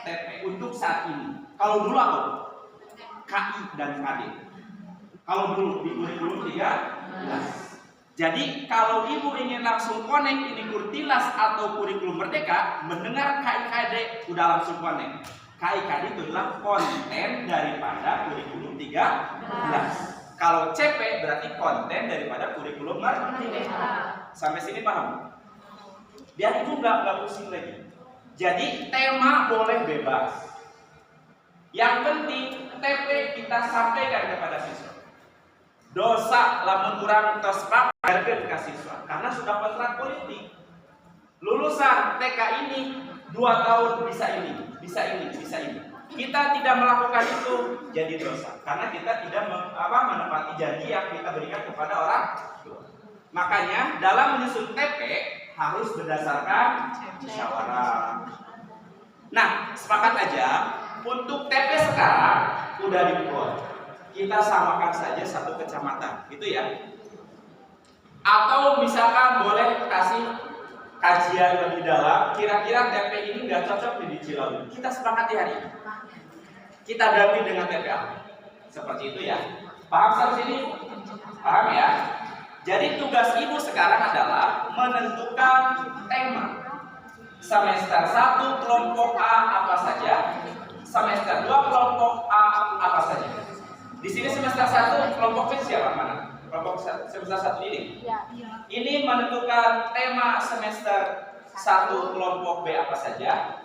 TP untuk saat ini. Kalau dulu apa? KI dan KD. Kalau dulu di kurikulum 13. Jadi kalau ibu ingin langsung connect ini Kurtilas atau kurikulum Merdeka, mendengar KI-KD udah langsung connect. KI-KD itu adalah konten daripada kurikulum 13. Kalau CP berarti konten daripada kurikulum Merdeka. Sampai sini paham? Biar ibu nggak pusing lagi. Jadi tema boleh bebas. Yang penting TP kita sampaikan kepada siswa. Dosa lamun kurang tos paparkeun ka siswa karena sudah kontrak politik. Lulusan TK ini 2 tahun bisa ini. Kita tidak melakukan itu jadi dosa karena kita tidak menepati janji yang kita berikan kepada orang tua. Makanya dalam menyusun TP harus berdasarkan musyawarah. Nah, sepakat aja. Untuk TP sekarang udah dibuat, kita samakan saja satu kecamatan, gitu ya. Atau misalkan boleh kasih kajian lebih dalam, kira-kira TP ini nggak cocok di Cilawu. Kita sepakati hari ini. Kita dampingi dengan TPA. Seperti itu ya. Paham sampai sini? Paham ya? Jadi tugas ibu sekarang adalah menentukan tema. Semester 1 kelompok A apa saja? Semester 2 kelompok A apa saja? Di sini semester 1 kelompoknya siapa mana? Kelompok semester 1 ini. Ini menentukan tema semester 1 kelompok B apa saja.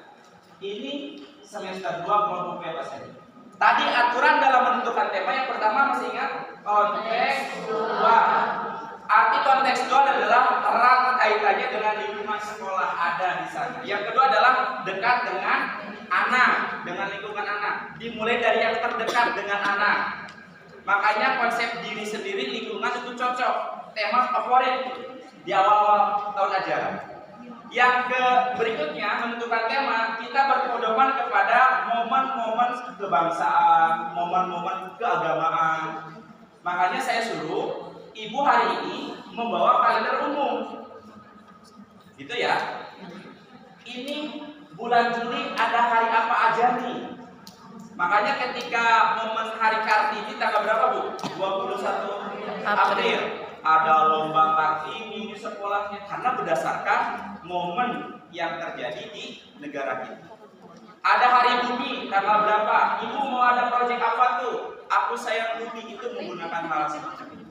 Ini semester 2 kelompok B apa saja. Tadi aturan dalam menentukan tema yang pertama masih ingat kontekstual. Arti kontekstual adalah erat kaitannya dengan lingkungan sekolah ada di sana. Yang kedua adalah dekat dengan anak, dengan lingkungan anak. Dimulai dari yang terdekat dengan anak. Makanya konsep diri sendiri lingkungan itu cocok. Tema favorit di awal-awal tahun ajaran. Yang berikutnya menentukan tema, kita berpedoman kepada momen-momen kebangsaan, momen-momen keagamaan. Makanya saya suruh ibu hari ini membawa kalender umum. Gitu ya. Ini bulan Juli ada hari apa aja nih? Makanya ketika momen hari Kartini tanggal berapa, Bu? 21 April. Ada lomba Kartini di sekolahnya karena berdasarkan momen yang terjadi di negara kita. Ada hari bumi tanggal berapa? Ibu mau ada proyek apa tuh? Aku sayang bumi, itu menggunakan hal semacam itu.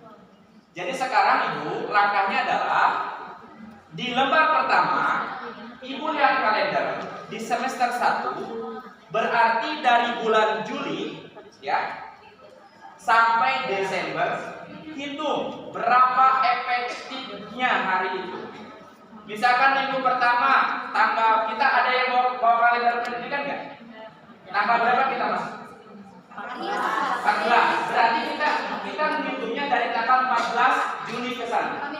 Jadi sekarang ibu langkahnya adalah di lembar pertama ibu lihat kalender di semester 1 berarti dari bulan Juli ya sampai Desember, hitung berapa efektifnya hari itu. Misalkan minggu pertama tanggal kita ada yang bawa kalender pendidikan nggak? Tanggal berapa kita masuk? 14. Berarti kita menghitungnya dari tanggal 14 Juni ke sana.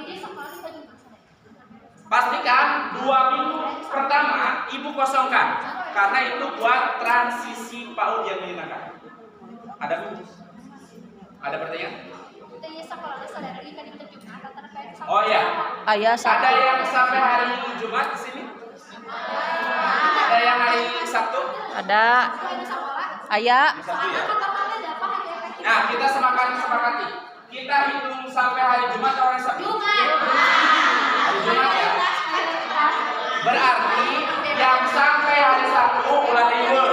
Pastikan 2 minggu pertama ibu kosongkan. karena itu buat transisi PAUD yang menyenangkan. Ada Bu? Ada pertanyaan?
Itu ya sekolah saudara ini kan itu Jumat atau kayak
Oh ya.
Ayah
Ada yang sampai hari Jumat di sini? Ada yang hari Sabtu?
ada
itu sekolah.
ayah
Sabtu ya.
Kata-katanya ada apa hari efektif?
Nah, kita sepakati. Kita hitung sampai hari Jumat atau hari Sabtu?
Jumat.
Hari Jumat ya. Berarti yang sampai hari Sabtu ulah libur.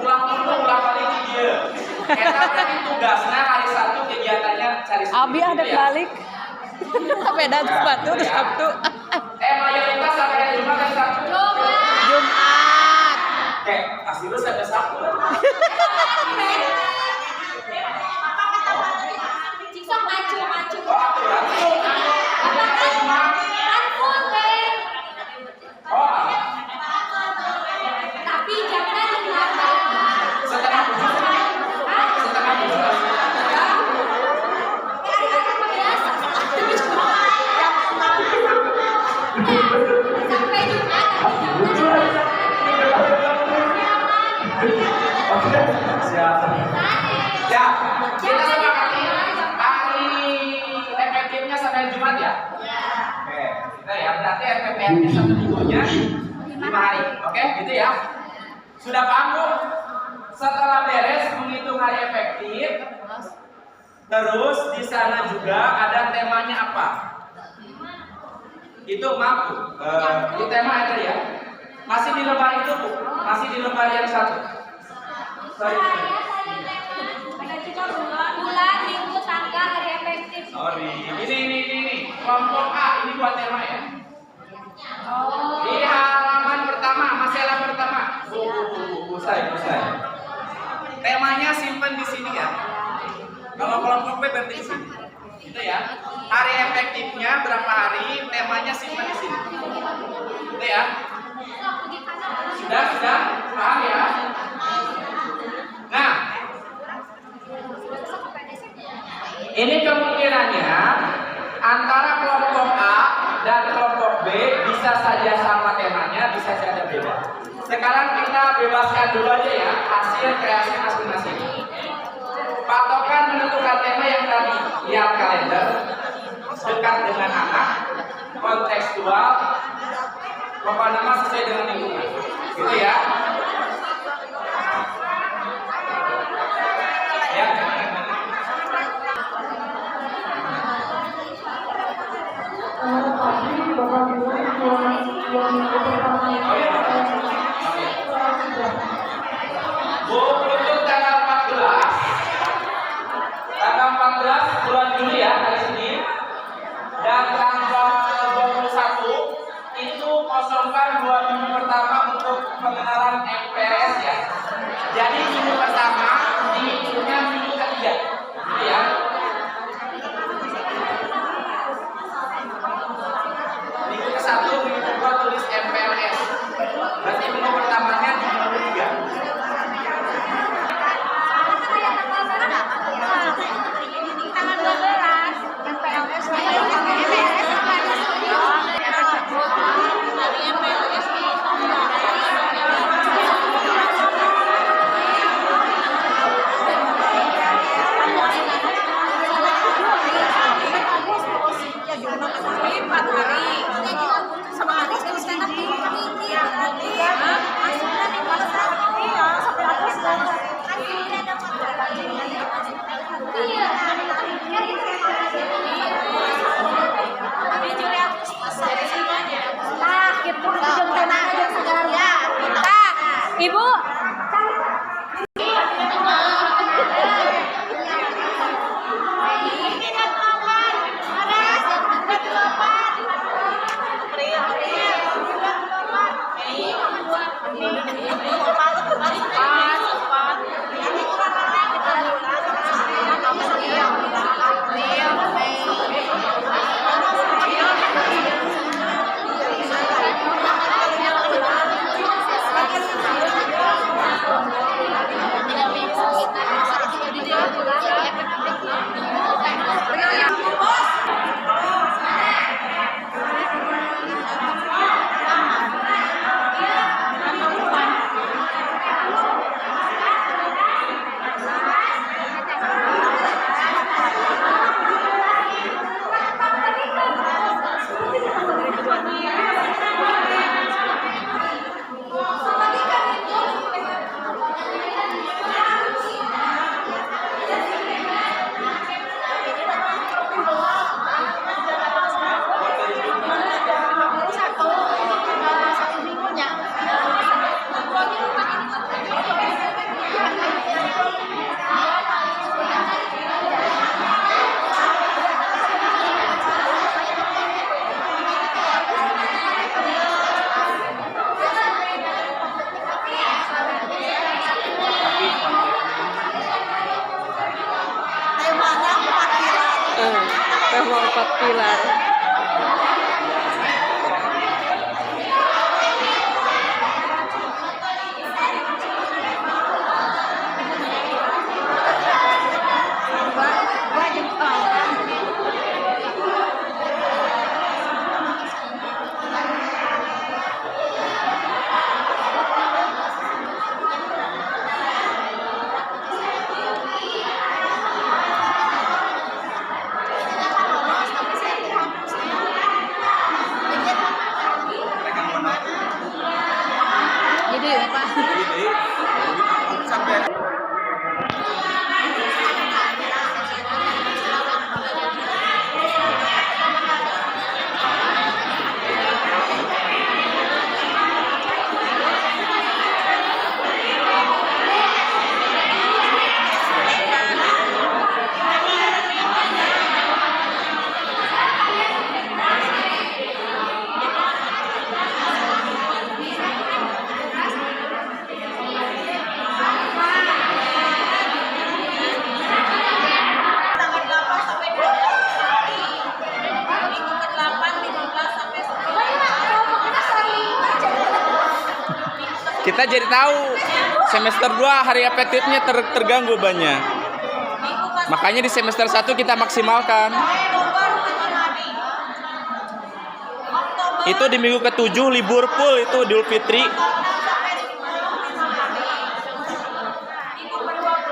Ulang balik dia. Kita berarti tugasnya hari Sabtu kegiatannya cari
Abi
gitu
ada
ya.
balik beda sepatu
Ya.
Sabtu
Mayoritas sampai hari Jumat dan Sabtu.
Jumat
Oke, Asirus ada Sabtu.
Ciksa maju.
Oh, aturan.
Kan full deh.
Oh,
Tapi jangan dilakukan.
setengah 7. Setengah 7.
Sampai Jumat tapi
Siap. Ya, kita sepakati hari efektifnya sampai Jumat ya. Oke, kita ya berarti RPPN-nya satu minggunya 5 hari. Oke, gitu ya. Sudah paham Bu? Setelah beres menghitung hari efektif, terus di sana juga ada temanya apa? Itu mampu. Di tema ada ya. Masih di lembar itu Bu. Masih di lembar yang satu. Sorry.
bulan, minggu, tanggal, hari efektif.
Sorry. Ini. Kelompok A ini buat tema ya. Di halaman pertama, masalah pertama. Usai. Temanya simpen di sini ya. Kalau kelompok B berarti di sini. Itu ya. Hari efektifnya berapa hari, temanya simpen di sini. Itu ya. Sudah, paham ya? Nah, ini kemungkinannya antara kelompok A dan kelompok B bisa saja sama temanya, bisa saja beda. Sekarang kita bebaskan dulu aja ya hasil kreasi masing-masing. Patokan menentukan tema yang tadi, lihat kalender, dekat dengan anak, kontekstual, pokoknya nama sesuai dengan lingkungan, gitu ya. Ya. Bu, untuk tanggal 14 bulan Juli ya hari Senin, dan tanggal 21 itu kosongkan 2 minggu pertama untuk pengenalan MPRS ya. Jadi minggu pertama dihitunnya minggu ketiga, gitu ya. Minggu ke-1, minggu ke-2 tulis MPLS. Berarti minggu pertamanya di minggu ketiga.
Tanggal 12 yang PLS Ibu,
4 pilar. Jadi Pak.
Tanggal 8 sampai 12 hari. Minggu ke-8, 15 sampai 10.
Kita jadi tahu semester 2 hari efektifnya terganggu banyak.
Minggu ke
Makanya di semester 1 kita maksimalkan.
Oktober 7 hari. Oktober
Itu di minggu ke-7 libur full itu Idul Fitri.
6 sampai 10 hari. Minggu ke-12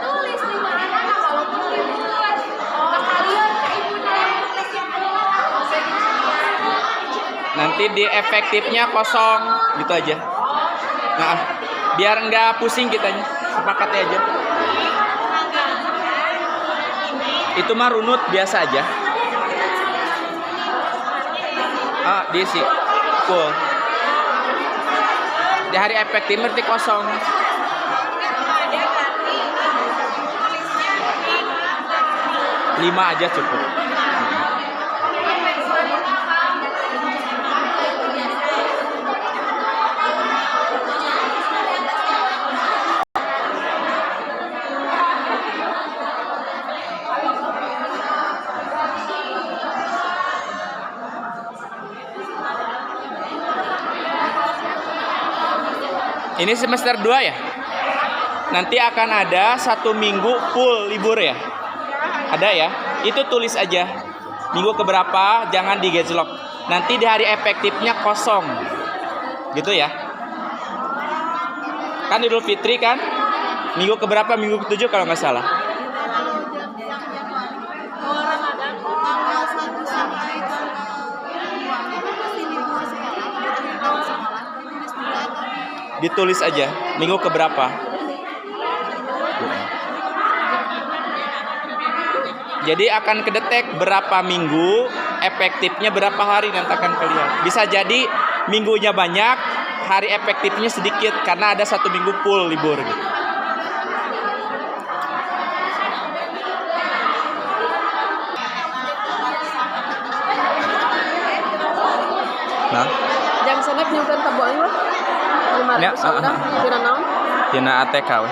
Tulis di mana walaupun libur. Kalian ibunya yang tulis yang keluar.
Nanti di efektifnya kosong gitu aja. Nah, biar nggak pusing kitanya. Sepakatnya aja. Itu mah runut biasa aja. Diisi full. Di hari efektif berarti kosong.
ada berarti tulisnya
5 aja cukup. Ini semester 2 ya? Nanti akan ada 1 minggu full libur ya? Ada ya? Itu tulis aja. Minggu keberapa, jangan digejlok. Nanti di hari efektifnya kosong. Gitu ya? Kan Idul Fitri kan? Minggu keberapa? Minggu ke-7 kalau nggak salah.
Ramadan
tanggal 1 sampai tanggal 2.
Ditulis aja. Minggu keberapa? Jadi akan kedetek berapa minggu, efektifnya berapa hari nanti akan kelihatan. Bisa jadi minggunya banyak, hari efektifnya sedikit karena ada 1 minggu full libur gitu. Nah,
jam senep nyukeun tabuang lah. 5.000
Ya,
sudah tina naon?
tina ATK we.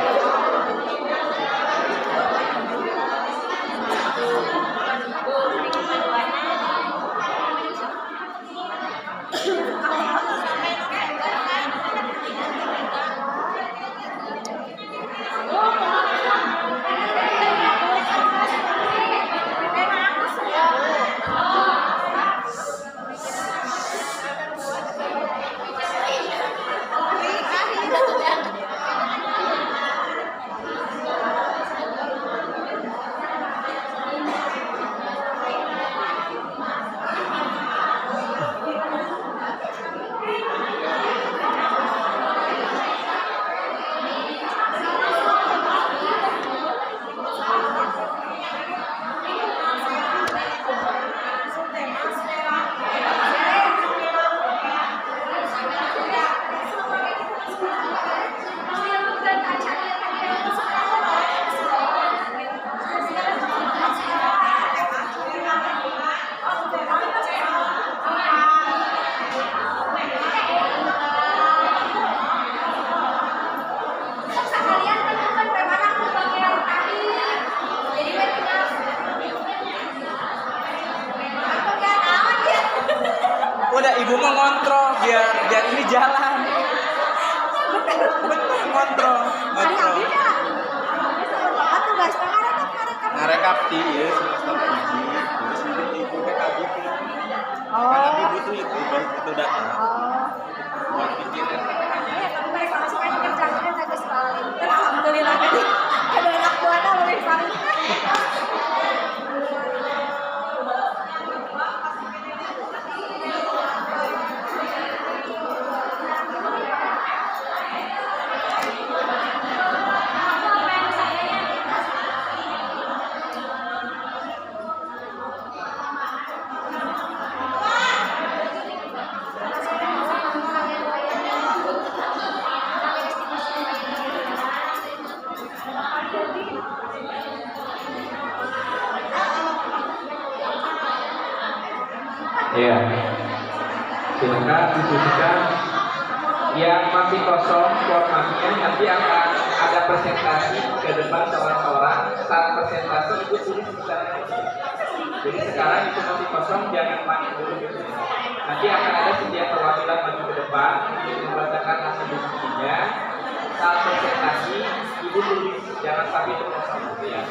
udah ibu mau ngontrol biar ini jalan. Bener ngontrol.
Hari abi dah. Sama bapak tuh guys, ngarekap.
Ngarekap ya semester 1. Terus nanti ibu teh abi kan.
Oh.
Kan abi butuh itu butuh data.
Oh.
Buat pikirin katanya.
Ya, tapi mereka langsung aja kerjanya aja sekali. Kan alhamdulillah kan. Ada anak buahnya lebih sekali.
Iya. Silakan diskusikan. Yang masih kosong formasinya nanti akan ada presentasi ke depan seorang-seorang. Saat presentasi itu tulis secara jadi sekarang itu masih kosong, jangan panik dulu. Nanti akan ada setiap perwakilan maju ke depan untuk membacakan hasil diskusinya. Saat presentasi ibu tulis, jangan sampai itu kosong ya.